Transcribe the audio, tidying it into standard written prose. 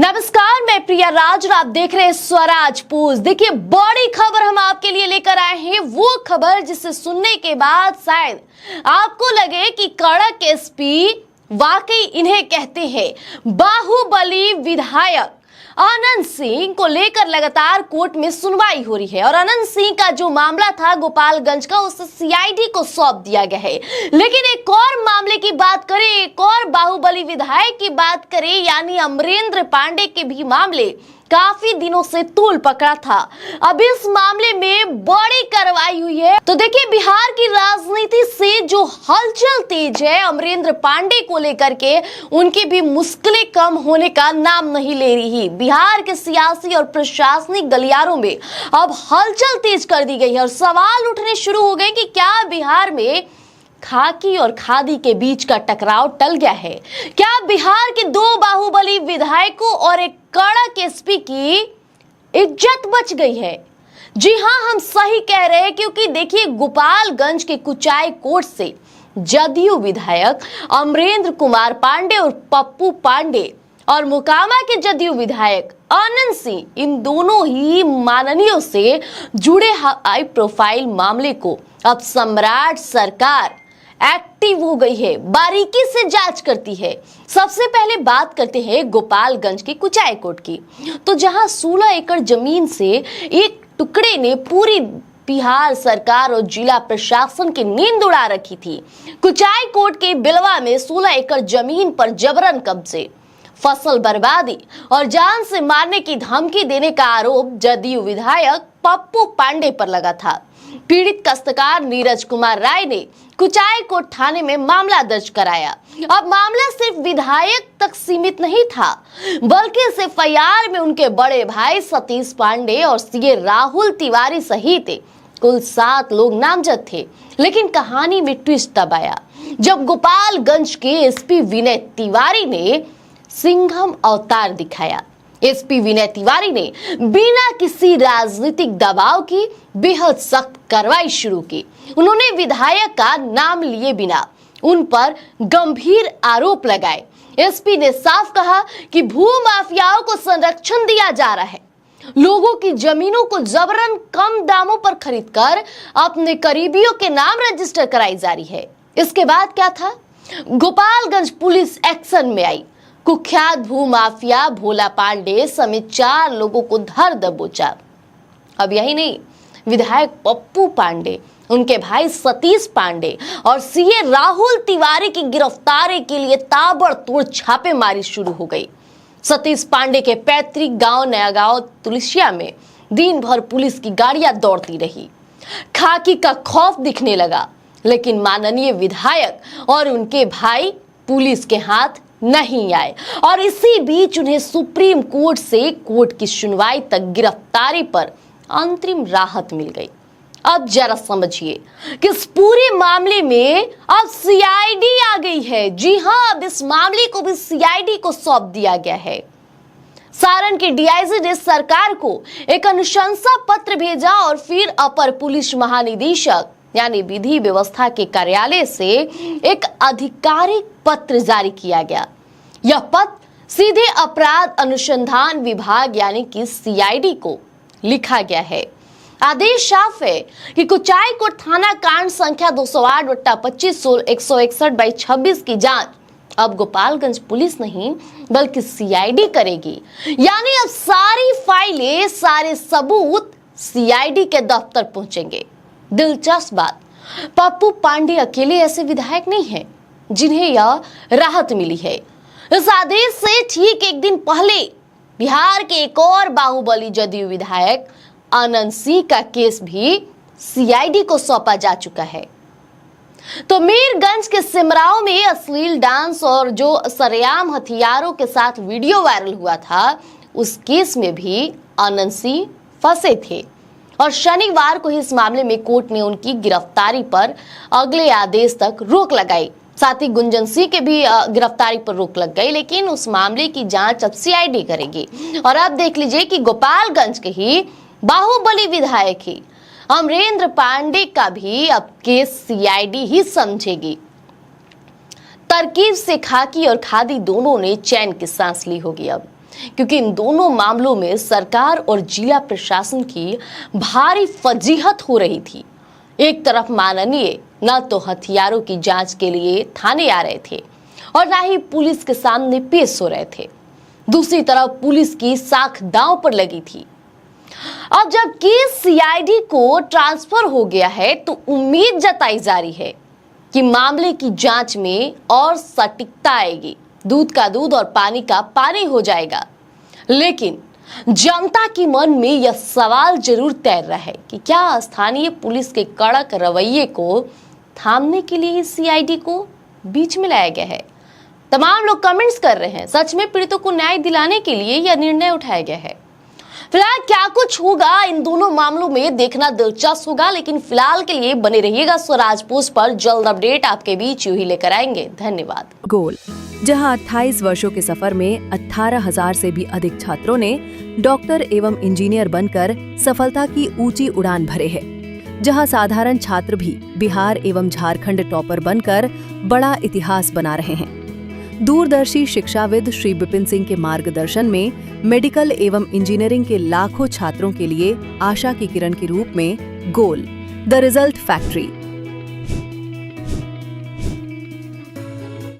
नमस्कार, मैं प्रिया राज और आप देख रहे हैं स्वराज पोस्ट। देखिए, बड़ी खबर हम आपके लिए लेकर आए हैं। वो खबर जिसे सुनने के बाद शायद आपको लगे कि कड़क एसपी वाकई इन्हें कहते हैं। बाहुबली विधायक अनंत सिंह को लेकर लगातार कोर्ट में सुनवाई हो रही है और अनंत सिंह का जो मामला था गोपालगंज का, उसे सीआईडी को सौंप दिया गया है। लेकिन एक और मामले की बात करें, एक और बाहुबली विधायक की बात करें, यानी अमरेंद्र पांडे के भी मामले काफी दिनों से तूल पकड़ा था। अब इस मामले में बड़ी कार्रवाई हुई है। तो देखिए, बिहार की राजनीति से जो हलचल तेज है अमरेंद्र पांडे को लेकर के, उनकी भी मुश्किलें कम होने का नाम नहीं ले रही। बिहार के सियासी और प्रशासनिक गलियारों में अब हलचल तेज कर दी गई है और सवाल उठने शुरू हो गए कि क्या बिहार में खाकी और खादी के बीच का टकराव टल गया है? क्या बिहार के दो बाहुबली विधायकों और एक कड़क एसपी की इज्जत बच गई है? जी हां, हम सही कह रहे हैं, क्योंकि देखिए, गोपालगंज के कुचाई कोर्ट से जदयू विधायक अमरेंद्र कुमार पांडे और पप्पू पांडे और मोकामा के जदयू विधायक अनंत सिंह, इन दोनों ही माननीयों से जुड़े हाई प्रोफाइल मामले को अब सम्राट सरकार एक्टिव हो गई है, बारीकी से जांच करती है। सबसे पहले बात करते हैं गोपालगंज की कुचाई कोर्ट की। तो जहां 16 एकड़ जमीन से एक टुकड़े ने पूरी बिहार सरकार और जिला प्रशासन की नींद उड़ा रखी थी। कुचाई कोर्ट के बिलवा में 16 एकड़ जमीन पर जबरन कब्जे, फसल बर्बादी और जान से मारने की धमकी देने का आरोप जदयू विधायक पप्पू पांडे पर लगा था। पीड़ित काश्तकार नीरज कुमार राय ने कुचाई कोर्ट थाने में मामला दर्ज कराया। अब मामला सिर्फ विधायक तक सीमित नहीं था, बल्कि इस एफआईआर में उनके बड़े भाई सतीश पांडे और सीए राहुल तिवारी सहित कुल 7 लोग नामजद थे। लेकिन कहानी में ट्विस्ट तब आया जब गोपालगंज के एसपी विनय तिवारी ने सिंघम अवतार दिखाया। एसपी विनय तिवारी ने बिना किसी राजनीतिक दबाव की बेहद सख्त कार्रवाई शुरू की। उन्होंने विधायक का नाम लिए बिना उन पर गंभीर आरोप लगाए। एसपी ने साफ कहा कि भू माफियाओं को संरक्षण दिया जा रहा है, लोगों की जमीनों को जबरन कम दामों पर खरीदकर अपने करीबियों के नाम रजिस्टर कराई जा रही है। इसके बाद क्या था? गोपालगंज पुलिस एक्शन में आई। कुख्यात भू माफिया भोला पांडे समेत 4 लोगों को धर दबोचा। अब यही नहीं, विधायक पप्पू पांडे, उनके भाई सतीश पांडे और सीए राहुल तिवारी की गिरफ्तारी के लिए ताबड़तोड़ छापेमारी शुरू हो गई। सतीश पांडे के पैतृक गांव नया गांव तुलसिया में दिन भर पुलिस की गाड़ियां दौड़ती रही। खाकी का खौफ दिखने लगा, लेकिन माननीय विधायक और उनके भाई पुलिस के हाथ नहीं आए और इसी बीच उन्हें सुप्रीम कोर्ट से कोर्ट की सुनवाई तक गिरफ्तारी पर अंतरिम राहत मिल गई। अब जरा समझिए कि इस पूरे मामले में अब सीआईडी आ गई है। जी हां, अब इस मामले को भी सीआईडी को सौंप दिया गया है। सारण के डीआईजी ने सरकार को एक अनुशंसा पत्र भेजा और फिर अपर पुलिस महानिदेशक यानी विधि व्यवस्था के कार्यालय से एक आधिकारिक पत्र जारी किया गया। यह पत्र सीधे अपराध अनुसंधान विभाग यानी कि सीआईडी को लिखा गया है। आदेश साफ है कि कुचाई कोर्ट थाना कांड संख्या 208/25/161/26 की जांच अब गोपालगंज पुलिस नहीं बल्कि सीआईडी करेगी। यानी अब सारी फाइलें, सारे सबूत सीआईडी के दफ्तर पहुंचेंगे। दिलचस्प बात, पप्पू पांडे अकेले ऐसे विधायक नहीं हैं जिन्हें यह राहत मिली है। इस आदेश से ठीक एक दिन पहले बिहार के एक और बाहुबली जदयू विधायक अनंत सिंह का केस भी सीआईडी को सौंपा जा चुका है। तो मीरगंज के सिमराव में अश्लील डांस और जो सरेआम हथियारों के साथ वीडियो वायरल हुआ था, उस केस में भी अनंत सिंह फंसे थे और शनिवार को इस मामले में कोर्ट ने उनकी गिरफ्तारी पर अगले आदेश तक रोक लगाई। साथ ही गुंजन सिंह के भी गिरफ्तारी पर रोक लग गई, लेकिन उस मामले की जांच अब सीआईडी करेगी। और अब देख लीजिए कि गोपालगंज के ही बाहुबली विधायक ही अमरेंद्र पांडे का भी अब केस सीआईडी ही समझेगी। तरकीब से खाकी और खादी दोनों ने चैन की सांस ली होगी। अब क्योंकि इन दोनों मामलों में सरकार और जिला प्रशासन की भारी फजीहत हो रही थी। एक तरफ माननीय न तो हथियारों की जांच के लिए थाने आ रहे थे और ना ही पुलिस के सामने पेश हो रहे थे, दूसरी तरफ पुलिस की साख दांव पर लगी थी। अब जब केस सीआईडी को ट्रांसफर हो गया है तो उम्मीद जताई जा रही है कि मामले की जांच में और सटीकता आएगी, दूध का दूध और पानी का पानी हो जाएगा। लेकिन जनता के मन में यह सवाल जरूर तैर रहा है कि क्या स्थानीय पुलिस के कड़क रवैये को थामने के लिए ही सीआईडी को बीच में लाया गया है? तमाम लोग कमेंट्स कर रहे हैं, सच में पीड़ितों को न्याय दिलाने के लिए यह निर्णय उठाया गया है। फिलहाल क्या कुछ होगा इन दोनों मामलों में देखना दिलचस्प होगा, लेकिन फिलहाल के लिए बने रहिएगा स्वराज पोस्ट पर। जल्द अपडेट आपके बीच यूं ही लेकर आएंगे। धन्यवाद। गोल, जहां 28 वर्षों के सफर में 18,000 से भी अधिक छात्रों ने डॉक्टर एवं इंजीनियर बनकर सफलता की ऊंची उड़ान भरे है, जहां साधारण छात्र भी बिहार एवं झारखंड टॉपर बनकर बड़ा इतिहास बना रहे हैं। दूरदर्शी शिक्षाविद श्री विपिन सिंह के मार्गदर्शन में मेडिकल एवं इंजीनियरिंग के लाखों छात्रों के लिए आशा की किरण के रूप में गोल, द रिजल्ट फैक्ट्री